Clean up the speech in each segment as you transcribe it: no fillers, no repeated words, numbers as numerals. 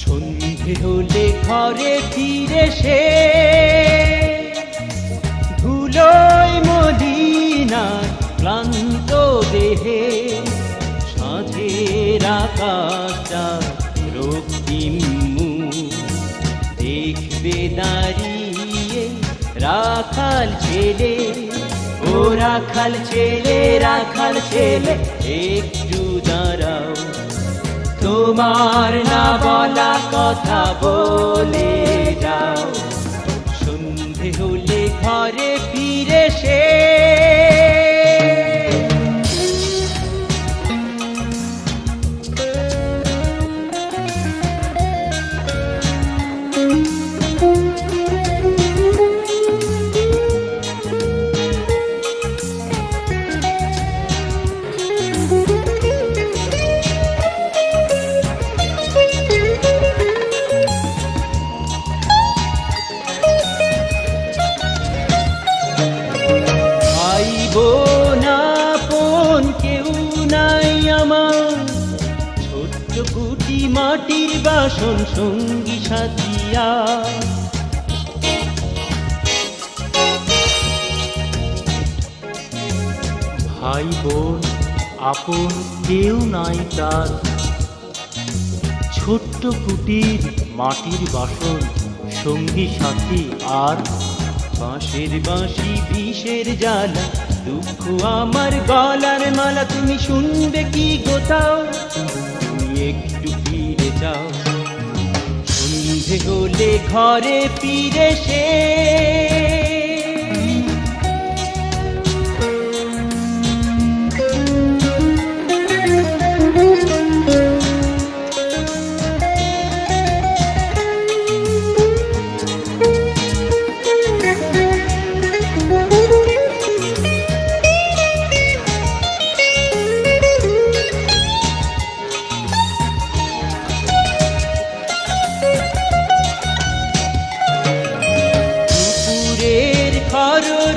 সন্ধে হলে ঘরে ফিরে সে ধুলোয় মদিনার ক্লান্ত দেহে সাঁঝের আকাশটা রক্তিম মুখ দেখবে দাঁড়িয়ে রাখাল ছেলে, ও রাখাল ছেলে, রাখাল ছেলে একটু দাঁড়াও, তোমার না বলা কথা বলে যাও। সন্ধে হলে ঘরে ফিরে সে কুটি মাটির বাসন সঙ্গী সাথিয়া, ভাই বোন আপন কেউ নাই তার, ছোট্ট কুটির মাটির বাসন সঙ্গী সাথী আর বাঁশের বাঁশি বিষের জ্বালা, দুঃখ আমার গলার মালা, তুমি শুনবে কি গোটাও, তুমি একটু ফিরে যাও। সন্ধে হলে ঘরে ফিরে সে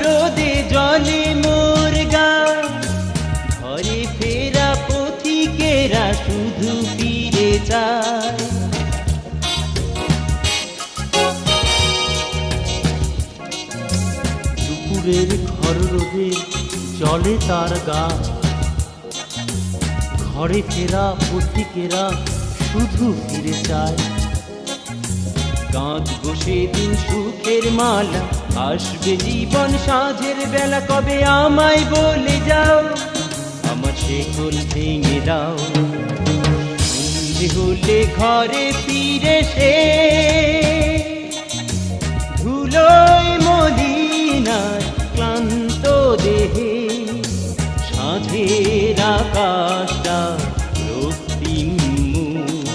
রোদে জলে মোর গা, ঘরে ফেরা পথিকেরা শুধু ফিরে যায়। দুপুরের ঘর রোদে জলে তার গা, ঘরে ফেরা পথিকেরা শুধু ফিরে যায়। কাঁদ বসে দিন সুখের মালা, আসবে জীবন সাঁঝের বেলা, কবে আমায় বলে যাও, আমার শেকল ভেঙে দাও। সন্ধে হলে ঘরে ফিরে সে ধুলোয় মদিনার ক্লান্ত দেহে সাঁঝের আকাশটা রক্তিম মুখ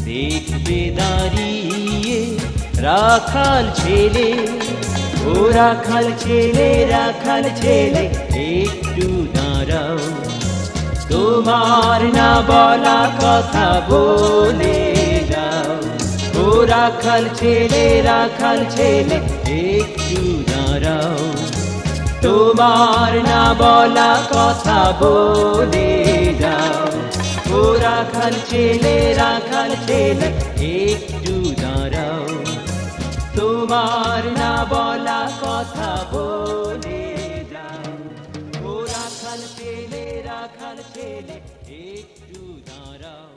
দেখবে দাঁড়িয়ে রাখাল ছেলে, ও রাখাল ছেলে, রাখাল ছেলে একটু দাঁড়াও, তোমার না বলা কথা বলে যাও। ও রাখাল ছেলে, রাখাল ছেলে একটু দাঁড়াও, তোমার না বলা কথা বলে যাও। ও রাখাল ছেলে, রাখাল ছেলে একটু দাঁড়াও, তোমার না বলা কথা বলে যাও। ও রাখাল ছেলে, রাখাল ছেলে একটু দাঁড়াও।